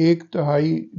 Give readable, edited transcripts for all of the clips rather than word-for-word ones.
1/3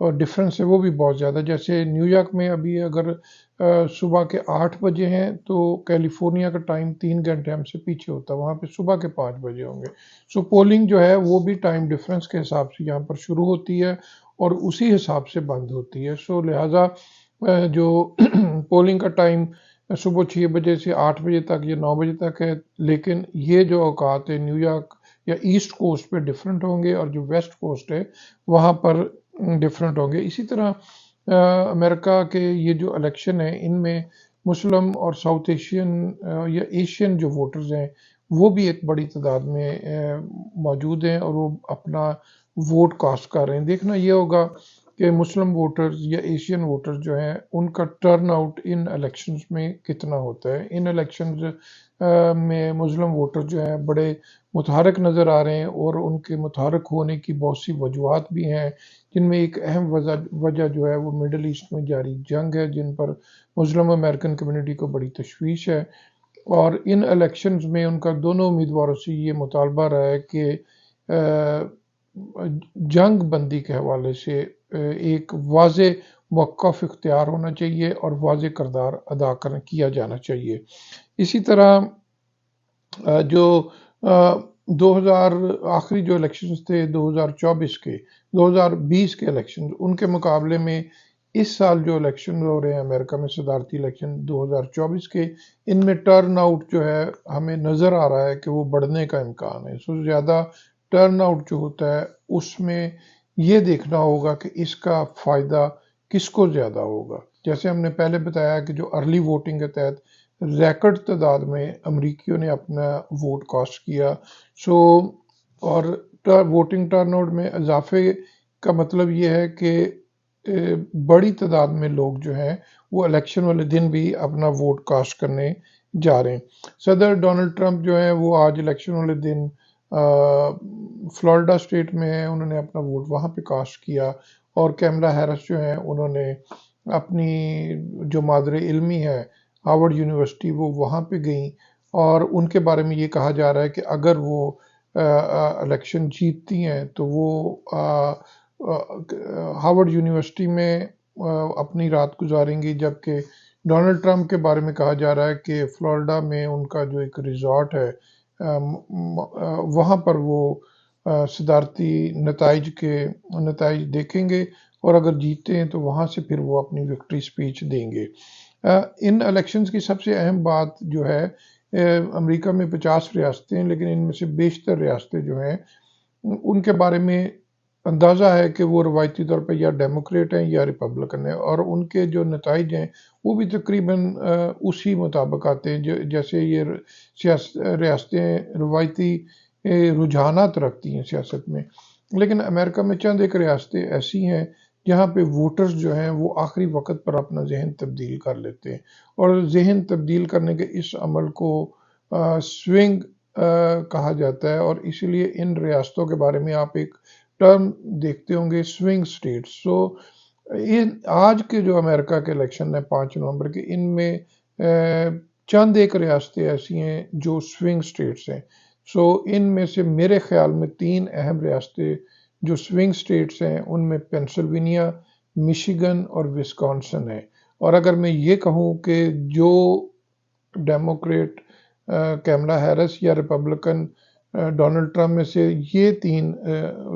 اور ڈفرینس ہے وہ بھی بہت زیادہ. جیسے نیو یارک میں ابھی اگر صبح کے 8 بجے ہیں تو کیلیفورنیا کا ٹائم 3 گھنٹے ہم سے پیچھے ہوتا ہے، وہاں پہ صبح کے 5 بجے ہوں گے. سو پولنگ جو ہے وہ بھی ٹائم ڈفرینس کے حساب سے یہاں پر شروع ہوتی ہے اور اسی حساب سے بند ہوتی ہے. سو لہٰذا جو پولنگ کا ٹائم صبح 6 بجے سے 8 بجے تک یا 9 بجے تک ہے، لیکن یہ جو اوقات ہے نیو یارک یا ایسٹ کوسٹ پہ ڈفرینٹ ہوں گے اور جو ویسٹ کوسٹ ہے وہاں پر ڈفرینٹ ہوں گے. اسی طرح امریکہ کے یہ جو الیکشن ہیں ان میں مسلم اور ساؤتھ ایشین یا ایشین جو ووٹرز ہیں وہ بھی ایک بڑی تعداد میں موجود ہیں اور وہ اپنا ووٹ کاسٹ کر رہے ہیں. دیکھنا یہ ہوگا کہ مسلم ووٹرز یا ایشین ووٹرز جو ہیں ان کا ٹرن آؤٹ ان الیکشنز میں کتنا ہوتا ہے. ان الیکشنز میں مسلم ووٹر جو ہیں بڑے متحرک نظر آ رہے ہیں اور ان کے متحرک ہونے کی بہت سی وجوہات بھی ہیں، جن میں ایک اہم وجہ جو ہے وہ مڈل ایسٹ میں جاری جنگ ہے جن پر مسلم امریکن کمیونٹی کو بڑی تشویش ہے. اور ان الیکشنز میں ان کا دونوں امیدواروں سے یہ مطالبہ رہا ہے کہ جنگ بندی کے حوالے سے ایک واضح موقف اختیار ہونا چاہیے اور واضح کردار ادا کیا جانا چاہیے. اسی طرح جو 2000 آخری جو الیکشنز تھے 2020 کے الیکشن، ان کے مقابلے میں اس سال جو الیکشن ہو رہے ہیں امریکہ میں صدارتی الیکشن 2024 کے، ان میں ٹرن آؤٹ جو ہے ہمیں نظر آ رہا ہے کہ وہ بڑھنے کا امکان ہے. سو زیادہ ٹرن آؤٹ جو ہوتا ہے اس میں یہ دیکھنا ہوگا کہ اس کا فائدہ کس کو زیادہ ہوگا. جیسے ہم نے پہلے بتایا کہ جو ارلی ووٹنگ کے تحت ریکارڈ تعداد میں امریکیوں نے اپنا ووٹ کاسٹ کیا. سو اور ووٹنگ ٹرن آؤٹ میں اضافے کا مطلب یہ ہے کہ بڑی تعداد میں لوگ جو ہیں وہ الیکشن والے دن بھی اپنا ووٹ کاسٹ کرنے جا رہے ہیں. صدر ڈونلڈ ٹرمپ جو ہیں وہ آج الیکشن والے دن فلوریڈا اسٹیٹ میں ہیں، انہوں نے اپنا ووٹ وہاں پہ کاسٹ کیا. اور کیملا ہیرس جو ہیں انہوں نے اپنی جو مادر علمی ہے ہارورڈ یونیورسٹی وہ وہاں پہ گئیں اور ان کے بارے میں یہ کہا جا رہا ہے کہ اگر وہ الیکشن جیتتی ہیں تو وہ ہارورڈ یونیورسٹی میں اپنی رات گزاریں گی، جبکہ ڈونلڈ ٹرمپ کے بارے میں کہا جا رہا ہے کہ فلوریڈا میں ان کا جو ایک ریزارٹ ہے وہاں پر وہ صدارتی نتائج دیکھیں گے اور اگر جیتے ہیں تو وہاں سے پھر وہ اپنی وکٹری سپیچ دیں گے. ان الیکشنز کی سب سے اہم بات جو ہے امریکہ میں 50 ریاستیں ہیں، لیکن ان میں سے بیشتر ریاستیں جو ہیں ان کے بارے میں اندازہ ہے کہ وہ روایتی طور پہ یا ڈیموکریٹ ہیں یا ریپبلکن ہیں، اور ان کے جو نتائج ہیں وہ بھی تقریباً اسی مطابق آتے ہیں جیسے یہ ریاستیں روایتی رجحانات رکھتی ہیں سیاست میں. لیکن امریکہ میں چند ایک ریاستیں ایسی ہیں جہاں پہ ووٹرز جو ہیں وہ آخری وقت پر اپنا ذہن تبدیل کر لیتے ہیں، اور ذہن تبدیل کرنے کے اس عمل کو سوئنگ کہا جاتا ہے. اور اسی لیے ان ریاستوں کے بارے میں آپ ایک ٹرم دیکھتے ہوں گے، سوئنگ سٹیٹس. سو آج کے جو امریکہ کے الیکشن ہیں 5 نومبر کے، ان میں چند ایک ریاستیں ایسی ہیں جو سوئنگ سٹیٹس ہیں. سو ان میں سے میرے خیال میں 3 اہم ریاستیں جو سوئنگ سٹیٹس ہیں ان میں پینسلوینیا، میشیگن اور وسکانسن ہے. اور اگر میں یہ کہوں کہ جو ڈیموکریٹ کیملا ہیرس یا ریپبلکن ڈونلڈ ٹرمپ میں سے یہ 3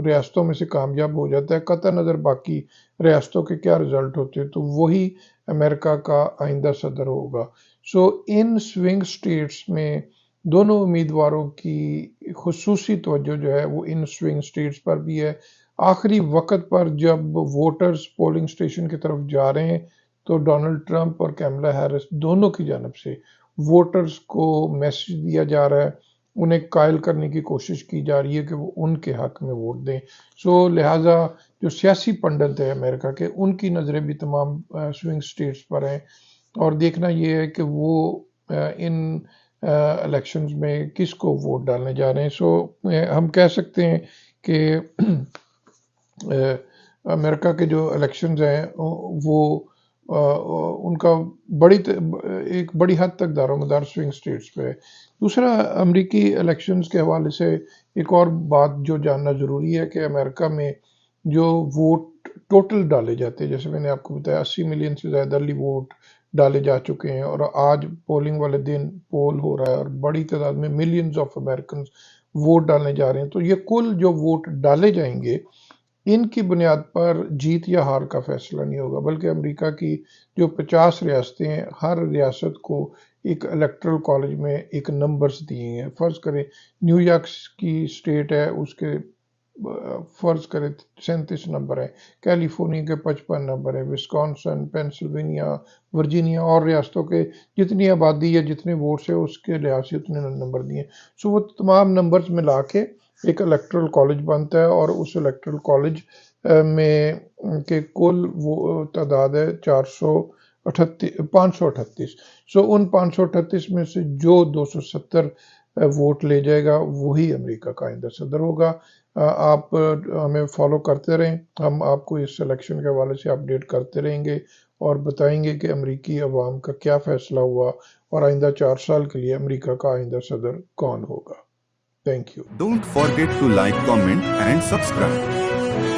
ریاستوں میں سے کامیاب ہو جاتا ہے، قطع نظر باقی ریاستوں کے کیا رزلٹ ہوتے ہیں، تو وہی امریکہ کا آئندہ صدر ہوگا. سو ان سوئنگ سٹیٹس میں دونوں امیدواروں کی خصوصی توجہ جو ہے وہ ان سوئنگ سٹیٹس پر بھی ہے. آخری وقت پر جب ووٹرز پولنگ سٹیشن کی طرف جا رہے ہیں تو ڈونلڈ ٹرمپ اور کیملا ہیرس دونوں کی جانب سے ووٹرز کو میسج دیا جا رہا ہے، انہیں قائل کرنے کی کوشش کی جا رہی ہے کہ وہ ان کے حق میں ووٹ دیں. سو لہٰذا جو سیاسی پنڈت ہے امریکہ کے، ان کی نظریں بھی تمام سوئنگ سٹیٹس پر ہیں، اور دیکھنا یہ ہے کہ وہ ان الیکشنز میں کس کو ووٹ ڈالنے جا رہے ہیں. سو ہم کہہ سکتے ہیں کہ امریکہ کے جو الیکشنز ہیں وہ ان کا ایک بڑی حد تک دار و مدار سوئنگ سٹیٹس پہ ہے. دوسرا، امریکی الیکشنز کے حوالے سے ایک اور بات جو جاننا ضروری ہے کہ امریکہ میں جو ووٹ ٹوٹل ڈالے جاتے ہیں. جیسے میں نے آپ کو بتایا 80 ملین سے زیادہ ارلی ووٹ ڈالے جا چکے ہیں، اور آج پولنگ والے دن پول ہو رہا ہے اور بڑی تعداد میں ملینز آف امریکنز ووٹ ڈالنے جا رہے ہیں. تو یہ کل جو ووٹ ڈالے جائیں گے ان کی بنیاد پر جیت یا ہار کا فیصلہ نہیں ہوگا، بلکہ امریکہ کی جو 50 ریاستیں ہیں، ہر ریاست کو ایک الیکٹرل کالج میں ایک نمبرز دیے ہیں. فرض کریں نیو یارک کی اسٹیٹ ہے، اس کے فرض کریں 37 نمبر ہے، کیلیفورنیا کے 55 نمبر ہے، وسکانسن، پینسلوینیا، ورجینیا اور ریاستوں کے جتنی آبادی یا جتنے ووٹس ہیں اس کے لحاظ سے اتنے نمبر دیے. سو وہ تمام نمبرز ملا کے ایک الیکٹرل کالج بنتا ہے، اور اس الیکٹرل کالج میں کے کل وہ تعداد ہے 538. سو ان 538 میں سے جو 270 ووٹ لے جائے گا وہی امریکہ کا آئندہ صدر ہوگا. آپ ہمیں فالو کرتے رہیں، ہم آپ کو اس الیکشن کے حوالے سے اپڈیٹ کرتے رہیں گے اور بتائیں گے کہ امریکی عوام کا کیا فیصلہ ہوا اور آئندہ 4 سال کے لیے امریکہ کا آئندہ صدر کون ہوگا. Thank you. Don't forget to like, comment and subscribe.